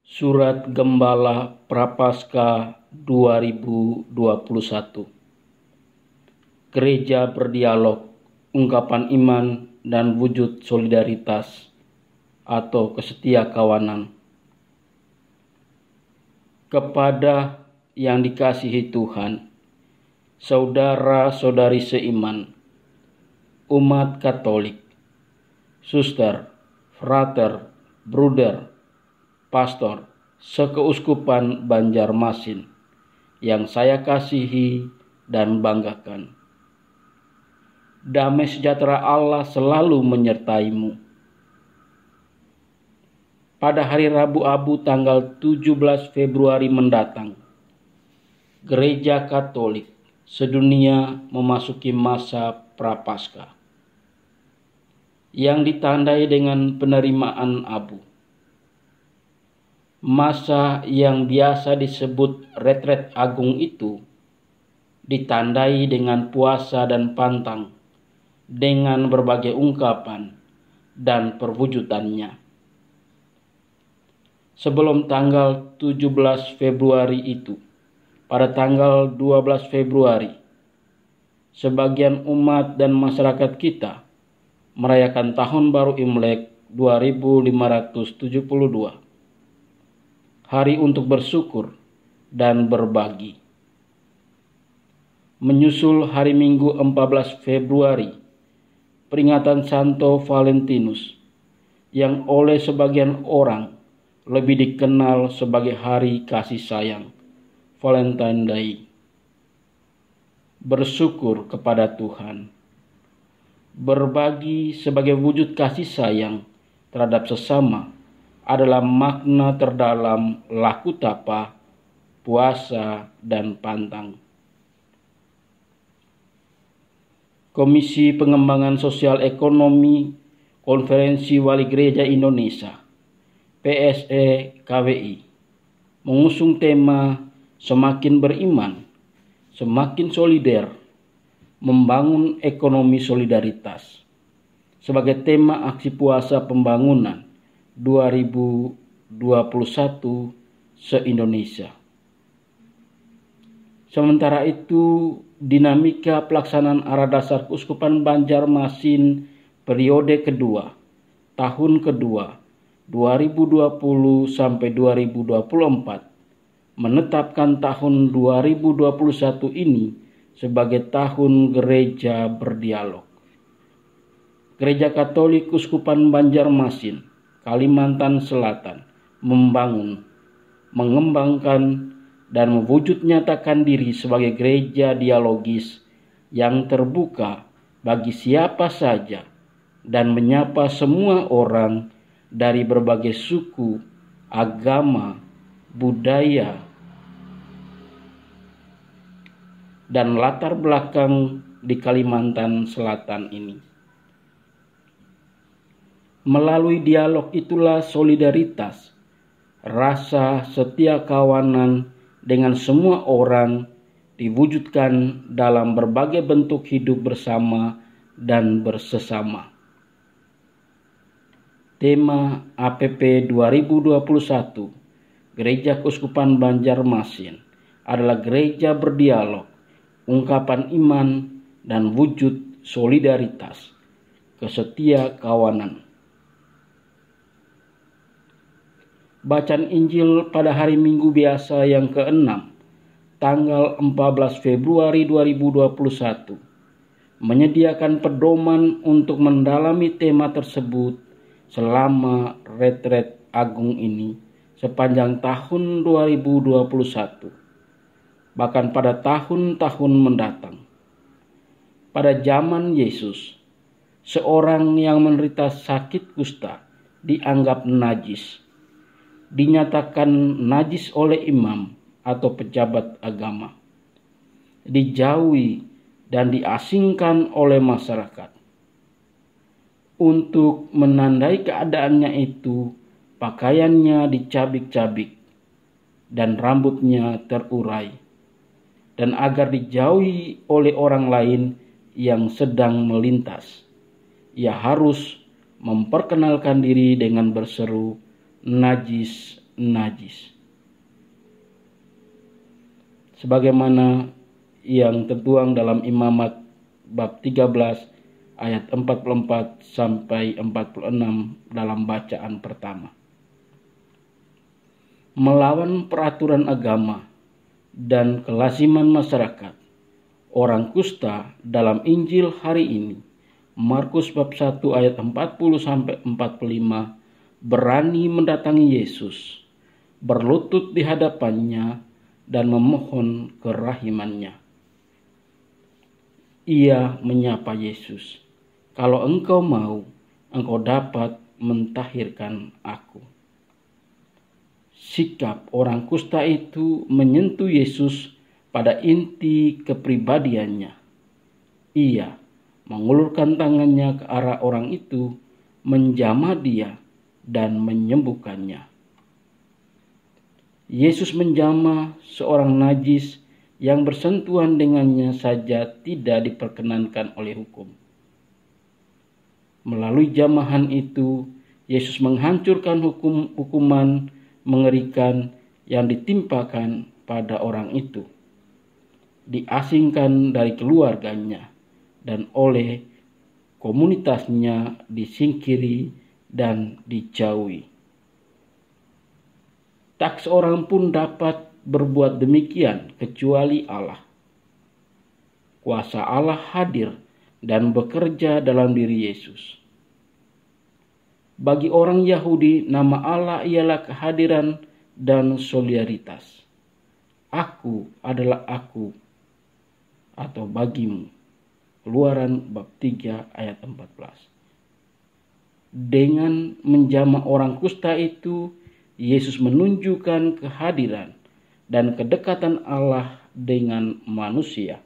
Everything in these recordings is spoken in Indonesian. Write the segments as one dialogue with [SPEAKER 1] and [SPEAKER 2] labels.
[SPEAKER 1] Surat Gembala Prapaskah 2021. Gereja berdialog, ungkapan iman dan wujud solidaritas atau kesetiakawanan. Kepada yang dikasihi Tuhan, saudara-saudari seiman, umat Katolik, suster, frater, bruder, pastor, sekeuskupan Banjarmasin yang saya kasihi dan banggakan. Damai sejahtera Allah selalu menyertaimu. Pada hari Rabu Abu tanggal 17 Februari mendatang, Gereja Katolik sedunia memasuki masa Prapaskah yang ditandai dengan penerimaan abu. Masa yang biasa disebut retret agung itu ditandai dengan puasa dan pantang, dengan berbagai ungkapan dan perwujudannya. Sebelum tanggal 17 Februari itu, pada tanggal 12 Februari, sebagian umat dan masyarakat kita merayakan Tahun Baru Imlek 2572. Hari untuk bersyukur dan berbagi. Menyusul hari Minggu 14 Februari, peringatan Santo Valentinus, yang oleh sebagian orang lebih dikenal sebagai Hari Kasih Sayang, Valentine Day. Bersyukur kepada Tuhan. Berbagi sebagai wujud kasih sayang terhadap sesama adalah makna terdalam laku tapa, puasa, dan pantang. Komisi Pengembangan Sosial Ekonomi Konferensi Wali Gereja Indonesia, PSE KWI, mengusung tema Semakin Beriman, Semakin Solider, Membangun Ekonomi Solidaritas sebagai tema aksi puasa pembangunan 2021 se-Indonesia. Sementara itu, dinamika pelaksanaan arah dasar Keuskupan Banjarmasin periode kedua, tahun kedua 2020 sampai 2024 menetapkan tahun 2021 ini sebagai tahun gereja berdialog. Gereja Katolik Keuskupan Banjarmasin, Kalimantan Selatan membangun, mengembangkan, dan mewujud nyatakan diri sebagai gereja dialogis yang terbuka bagi siapa saja dan menyapa semua orang dari berbagai suku, agama, budaya, dan latar belakang di Kalimantan Selatan ini. Melalui dialog itulah solidaritas, rasa setia kawanan dengan semua orang diwujudkan dalam berbagai bentuk hidup bersama dan bersesama. Tema APP 2021 Gereja Keuskupan Banjarmasin adalah gereja berdialog, ungkapan iman dan wujud solidaritas, kesetia kawanan. Bacaan Injil pada hari Minggu biasa yang ke-6, tanggal 14 Februari 2021, menyediakan pedoman untuk mendalami tema tersebut selama retret agung ini sepanjang tahun 2021, bahkan pada tahun-tahun mendatang. Pada zaman Yesus, seorang yang menderita sakit kusta dianggap najis, dinyatakan najis oleh imam atau pejabat agama, dijauhi dan diasingkan oleh masyarakat. Untuk menandai keadaannya itu, pakaiannya dicabik-cabik dan rambutnya terurai, dan agar dijauhi oleh orang lain yang sedang melintas, ia harus memperkenalkan diri dengan berseru, "Najis, najis. Sebagaimana yang tertuang dalam Imamat bab 13 ayat 44 sampai 46 dalam bacaan pertama. Melawan peraturan agama dan kelasiman masyarakat, orang kusta dalam Injil hari ini, Markus bab 1 ayat 40 sampai 45, berani mendatangi Yesus, berlutut di hadapannya dan memohon kerahimannya. Ia menyapa Yesus, "Kalau engkau mau, engkau dapat mentahirkan aku." Sikap orang kusta itu menyentuh Yesus pada inti kepribadiannya. Ia mengulurkan tangannya ke arah orang itu, menjamah dia dan menyembuhkannya. Yesus menjamah seorang najis yang bersentuhan dengannya saja tidak diperkenankan oleh hukum. Melalui jamahan itu, Yesus menghancurkan hukuman mengerikan yang ditimpakan pada orang itu, diasingkan dari keluarganya, dan oleh komunitasnya disingkiri dan dijauhi. Tak seorang pun dapat berbuat demikian kecuali Allah. Kuasa Allah hadir dan bekerja dalam diri Yesus. Bagi orang Yahudi, nama Allah ialah kehadiran dan solidaritas. Aku adalah aku atau bagimu. Keluaran bab 3 ayat 14. Dengan menjamah orang kusta itu, Yesus menunjukkan kehadiran dan kedekatan Allah dengan manusia.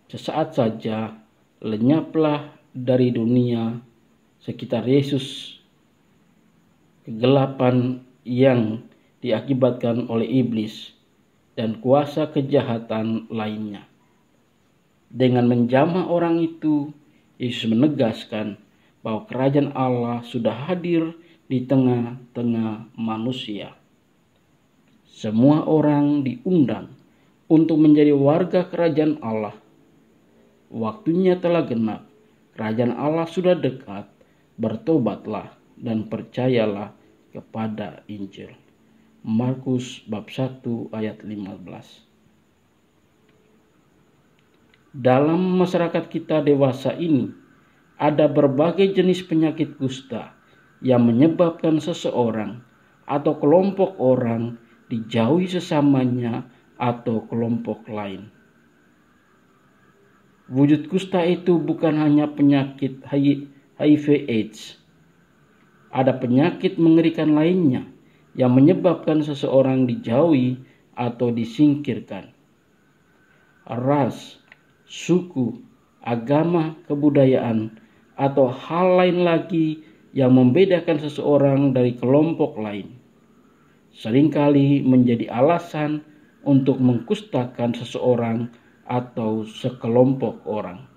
[SPEAKER 1] Sesaat saja lenyaplah dari dunia sekitar Yesus kegelapan yang diakibatkan oleh iblis dan kuasa kejahatan lainnya. Dengan menjamah orang itu, Yesus menegaskan bahwa kerajaan Allah sudah hadir di tengah-tengah manusia. Semua orang diundang untuk menjadi warga kerajaan Allah. Waktunya telah genap. Kerajaan Allah sudah dekat, bertobatlah dan percayalah kepada Injil. Markus bab 1 ayat 15. Dalam masyarakat kita dewasa ini, ada berbagai jenis penyakit kusta yang menyebabkan seseorang atau kelompok orang dijauhi sesamanya atau kelompok lain. Wujud kusta itu bukan hanya penyakit HIV/AIDS. Ada penyakit mengerikan lainnya yang menyebabkan seseorang dijauhi atau disingkirkan. Ras, suku, agama, kebudayaan, atau hal lain lagi yang membedakan seseorang dari kelompok lain seringkali menjadi alasan untuk mengkustakan seseorang atau sekelompok orang.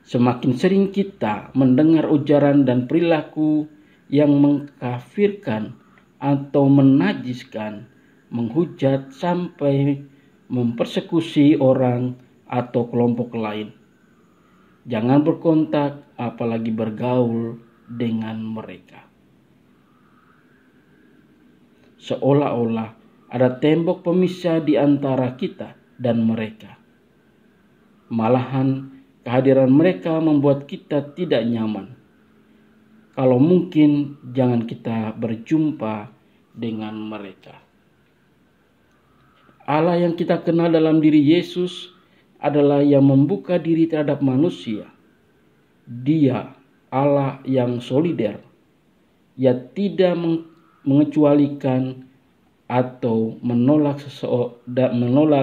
[SPEAKER 1] Semakin sering kita mendengar ujaran dan perilaku yang mengkafirkan atau menajiskan, menghujat sampai mempersekusi orang atau kelompok lain, jangan berkontak apalagi bergaul dengan mereka. Seolah-olah ada tembok pemisah di antara kita dan mereka. Malahan kehadiran mereka membuat kita tidak nyaman. Kalau mungkin jangan kita berjumpa dengan mereka. Allah yang kita kenal dalam diri Yesus adalah yang membuka diri terhadap manusia. Dia Allah yang solider. Ia tidak mengecualikan atau menolak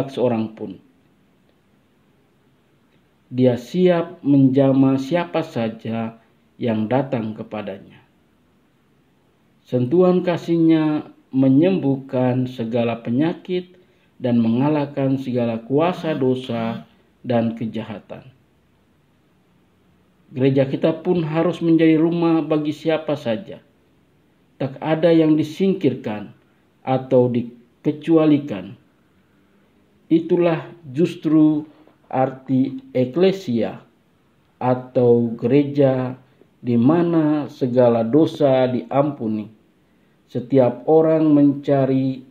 [SPEAKER 1] seorang pun. Dia siap menjamah siapa saja yang datang kepadanya. Sentuhan kasih-Nya menyembuhkan segala penyakit dan mengalahkan segala kuasa dosa dan kejahatan. Gereja kita pun harus menjadi rumah bagi siapa saja. Tak ada yang disingkirkan atau dikecualikan. Itulah justru arti eklesia atau gereja, di mana segala dosa diampuni. Setiap orang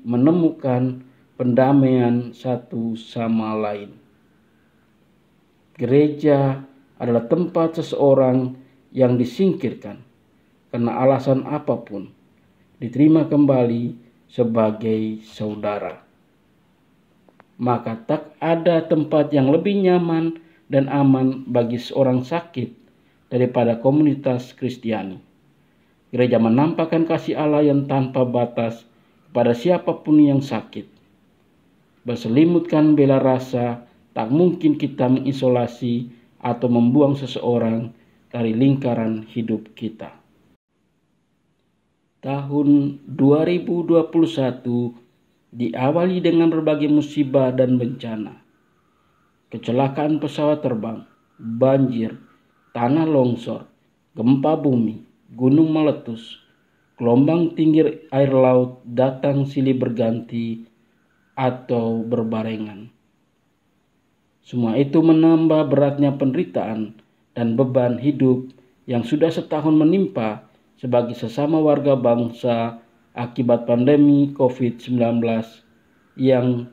[SPEAKER 1] menemukan pendamaian satu sama lain. Gereja adalah tempat seseorang yang disingkirkan karena alasan apapun diterima kembali sebagai saudara. Maka tak ada tempat yang lebih nyaman dan aman bagi seorang sakit daripada komunitas Kristiani. Gereja menampakkan kasih Allah yang tanpa batas kepada siapapun yang sakit. Berselimutkan bela rasa, tak mungkin kita mengisolasi atau membuang seseorang dari lingkaran hidup kita. Tahun 2021 diawali dengan berbagai musibah dan bencana. Kecelakaan pesawat terbang, banjir, tanah longsor, gempa bumi, gunung meletus, gelombang tinggi air laut datang silih berganti atau berbarengan. Semua itu menambah beratnya penderitaan dan beban hidup yang sudah setahun menimpa sebagai sesama warga bangsa akibat pandemi COVID-19 yang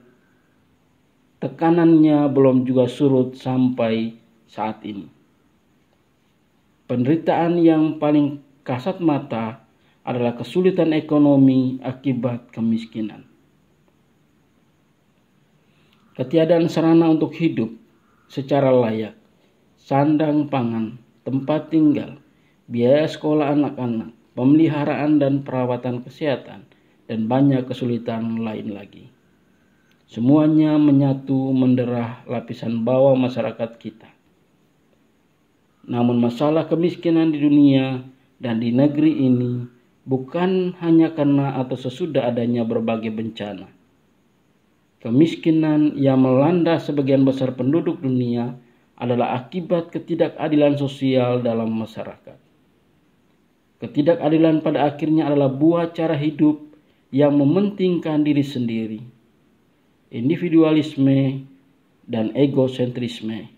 [SPEAKER 1] tekanannya belum juga surut sampai saat ini. Penderitaan yang paling kasat mata adalah kesulitan ekonomi akibat kemiskinan. Ketiadaan sarana untuk hidup secara layak, sandang pangan, tempat tinggal, biaya sekolah anak-anak, pemeliharaan dan perawatan kesehatan, dan banyak kesulitan lain lagi. Semuanya menyatu menderah lapisan bawah masyarakat kita. Namun masalah kemiskinan di dunia dan di negeri ini bukan hanya karena atau sesudah adanya berbagai bencana. Kemiskinan yang melanda sebagian besar penduduk dunia adalah akibat ketidakadilan sosial dalam masyarakat. Ketidakadilan pada akhirnya adalah buah cara hidup yang mementingkan diri sendiri, individualisme dan egosentrisme,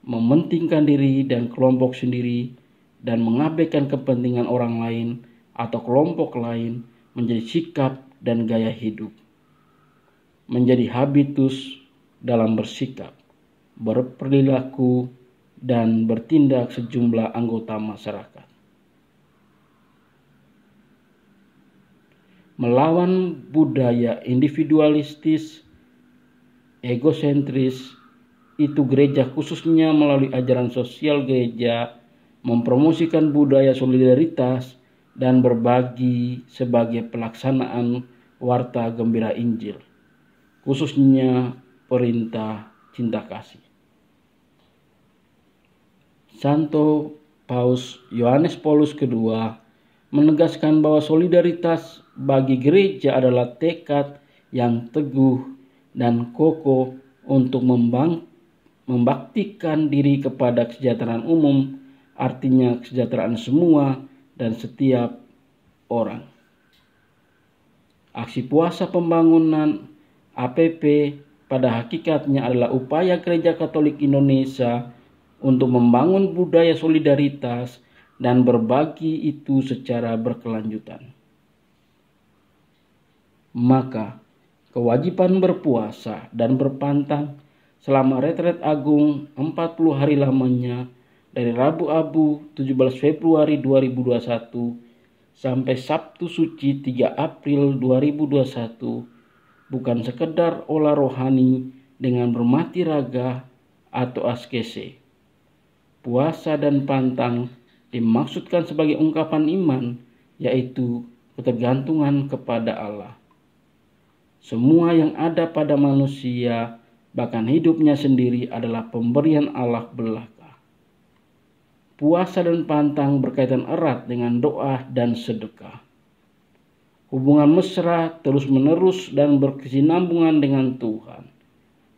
[SPEAKER 1] mementingkan diri dan kelompok sendiri dan mengabaikan kepentingan orang lain atau kelompok lain menjadi sikap dan gaya hidup, menjadi habitus dalam bersikap, berperilaku, dan bertindak sejumlah anggota masyarakat. Melawan budaya individualistis, egosentris, itu gereja khususnya melalui ajaran sosial gereja mempromosikan budaya solidaritas dan berbagi sebagai pelaksanaan warta gembira Injil, khususnya perintah cinta kasih. Santo Paus Yohanes Paulus II menegaskan bahwa solidaritas bagi gereja adalah tekad yang teguh dan kokoh untuk membaktikan diri kepada kesejahteraan umum, artinya kesejahteraan semua dan setiap orang. Aksi puasa pembangunan APP pada hakikatnya adalah upaya Gereja Katolik Indonesia untuk membangun budaya solidaritas dan berbagi itu secara berkelanjutan. Maka kewajiban berpuasa dan berpantang selama retret agung 40 hari lamanya dari Rabu Abu 17 Februari 2021 sampai Sabtu Suci 3 April 2021 bukan sekedar olah rohani dengan bermati raga atau askese. Puasa dan pantang dimaksudkan sebagai ungkapan iman, yaitu ketergantungan kepada Allah. Semua yang ada pada manusia, bahkan hidupnya sendiri adalah pemberian Allah belaka. Puasa dan pantang berkaitan erat dengan doa dan sedekah. Hubungan mesra terus-menerus dan berkesinambungan dengan Tuhan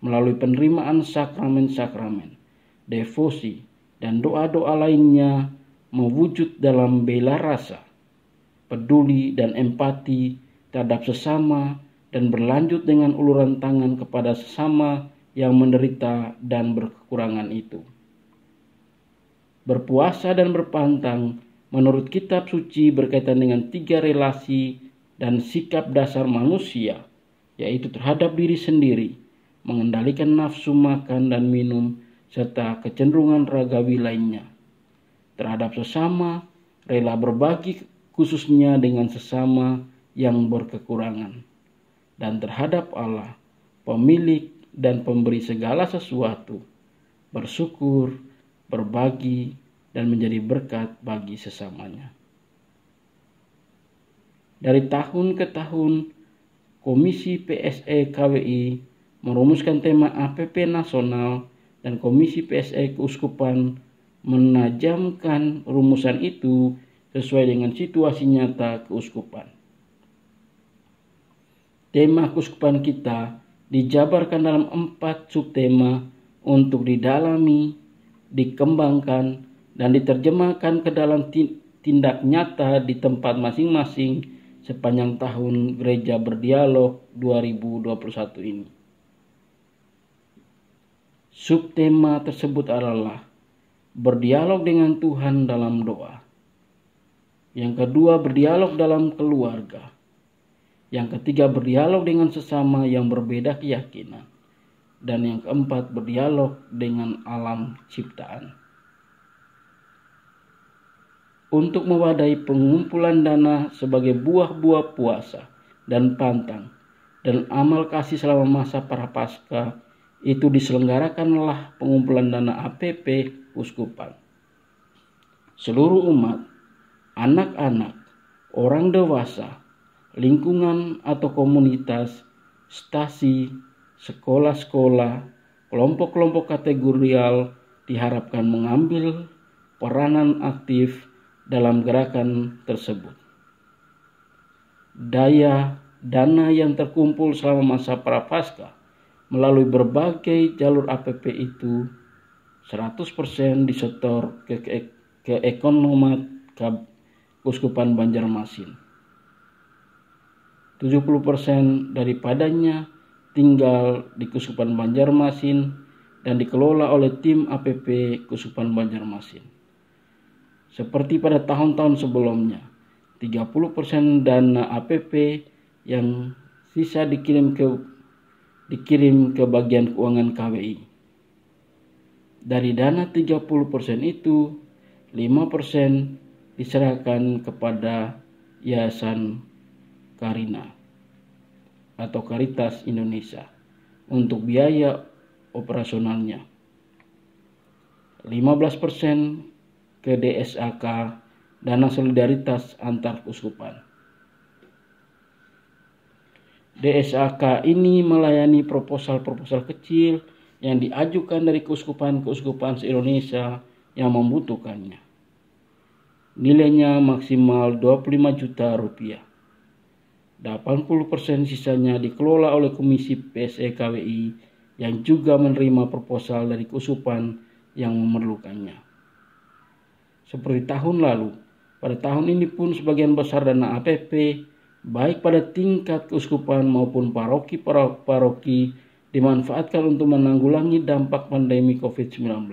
[SPEAKER 1] melalui penerimaan sakramen-sakramen, devosi, dan doa-doa lainnya mewujud dalam bela rasa, peduli dan empati terhadap sesama, dan berlanjut dengan uluran tangan kepada sesama yang menderita dan berkekurangan itu. Berpuasa dan berpantang menurut kitab suci berkaitan dengan 3 relasi dan sikap dasar manusia, yaitu terhadap diri sendiri, mengendalikan nafsu makan dan minum, serta kecenderungan ragawi lainnya. Terhadap sesama, rela berbagi khususnya dengan sesama yang berkekurangan. Dan terhadap Allah, pemilik dan pemberi segala sesuatu, bersyukur, berbagi, dan menjadi berkat bagi sesamanya. Dari tahun ke tahun, Komisi PSE KWI merumuskan tema APP nasional, dan Komisi PSE Keuskupan menajamkan rumusan itu sesuai dengan situasi nyata keuskupan. Tema keuskupan kita dijabarkan dalam 4 subtema untuk didalami, dikembangkan, dan diterjemahkan ke dalam tindak nyata di tempat masing-masing sepanjang tahun Gereja Berdialog 2021 ini. Subtema tersebut adalah berdialog dengan Tuhan dalam doa. Yang kedua, berdialog dalam keluarga. Yang ketiga, berdialog dengan sesama yang berbeda keyakinan. Dan yang keempat, berdialog dengan alam ciptaan. Untuk mewadahi pengumpulan dana sebagai buah-buah puasa dan pantang dan amal kasih selama masa Prapaskah, itu diselenggarakanlah pengumpulan dana APP Keuskupan. Seluruh umat, anak-anak, orang dewasa, lingkungan atau komunitas, stasi, sekolah-sekolah, kelompok-kelompok kategorial diharapkan mengambil peranan aktif dalam gerakan tersebut. Dana yang terkumpul selama masa Prapaskah melalui berbagai jalur APP itu 100% disetor ke ekonomat Keuskupan Banjarmasin. 70% daripadanya tinggal di Keuskupan Banjarmasin dan dikelola oleh tim APP Keuskupan Banjarmasin. Seperti pada tahun-tahun sebelumnya, 30% dana APP yang sisa dikirim ke bagian keuangan KWI. Dari dana 30% itu, 5% diserahkan kepada Yayasan Karina atau Karitas Indonesia untuk biaya operasionalnya. 15% ke DSAK, Dana Solidaritas Antar Keuskupan. DSAK ini melayani proposal-proposal kecil yang diajukan dari keuskupan-keuskupan se-Indonesia yang membutuhkannya. Nilainya maksimal 25 juta rupiah. 80% sisanya dikelola oleh Komisi PSE KWI yang juga menerima proposal dari keuskupan yang memerlukannya. Seperti tahun lalu, pada tahun ini pun sebagian besar dana APP, baik pada tingkat keuskupan maupun paroki dimanfaatkan untuk menanggulangi dampak pandemi COVID-19.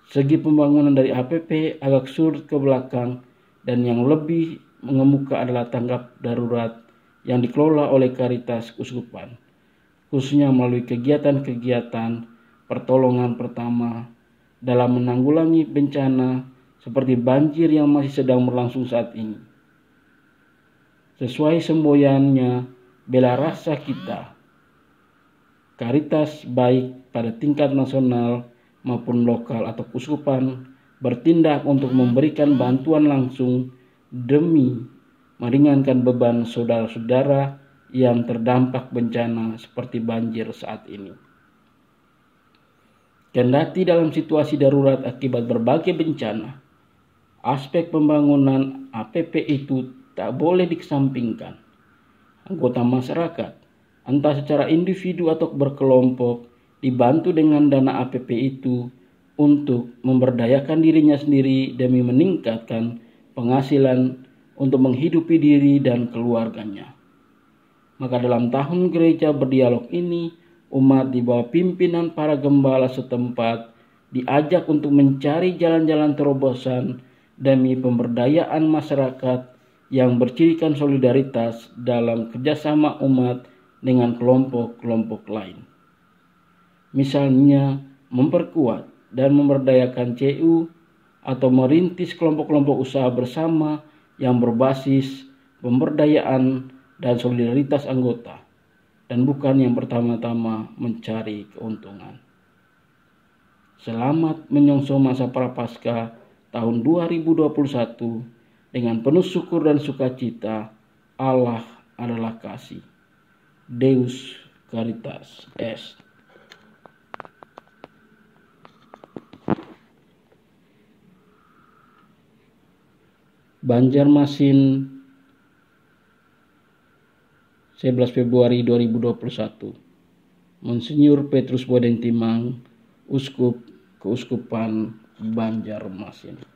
[SPEAKER 1] Segi pembangunan dari APP agak surut ke belakang, dan yang lebih mengemuka adalah tanggap darurat yang dikelola oleh Karitas Keuskupan, khususnya melalui kegiatan-kegiatan pertolongan pertama dalam menanggulangi bencana seperti banjir yang masih sedang berlangsung saat ini. Sesuai semboyannya bela rasa kita, Karitas baik pada tingkat nasional maupun lokal atau keuskupan bertindak untuk memberikan bantuan langsung demi meringankan beban saudara-saudara yang terdampak bencana seperti banjir saat ini. Kendati dalam situasi darurat akibat berbagai bencana, aspek pembangunan APP itu tak boleh dikesampingkan. Anggota masyarakat, entah secara individu atau berkelompok, dibantu dengan dana APP itu untuk memberdayakan dirinya sendiri demi meningkatkan penghasilan untuk menghidupi diri dan keluarganya. Maka dalam tahun gereja berdialog ini, umat di bawah pimpinan para gembala setempat diajak untuk mencari jalan-jalan terobosan demi pemberdayaan masyarakat yang bercirikan solidaritas dalam kerjasama umat dengan kelompok-kelompok lain. Misalnya memperkuat dan memberdayakan CU atau merintis kelompok-kelompok usaha bersama yang berbasis pemberdayaan dan solidaritas anggota, dan bukan yang pertama-tama mencari keuntungan. Selamat menyongsong masa Prapaskah tahun 2021 dengan penuh syukur dan sukacita. Allah adalah kasih. Deus Caritas Est. Banjarmasin, 11 Februari 2021. Monsinyur Petrus Bodeng Timang, Uskup Keuskupan Banjarmasin.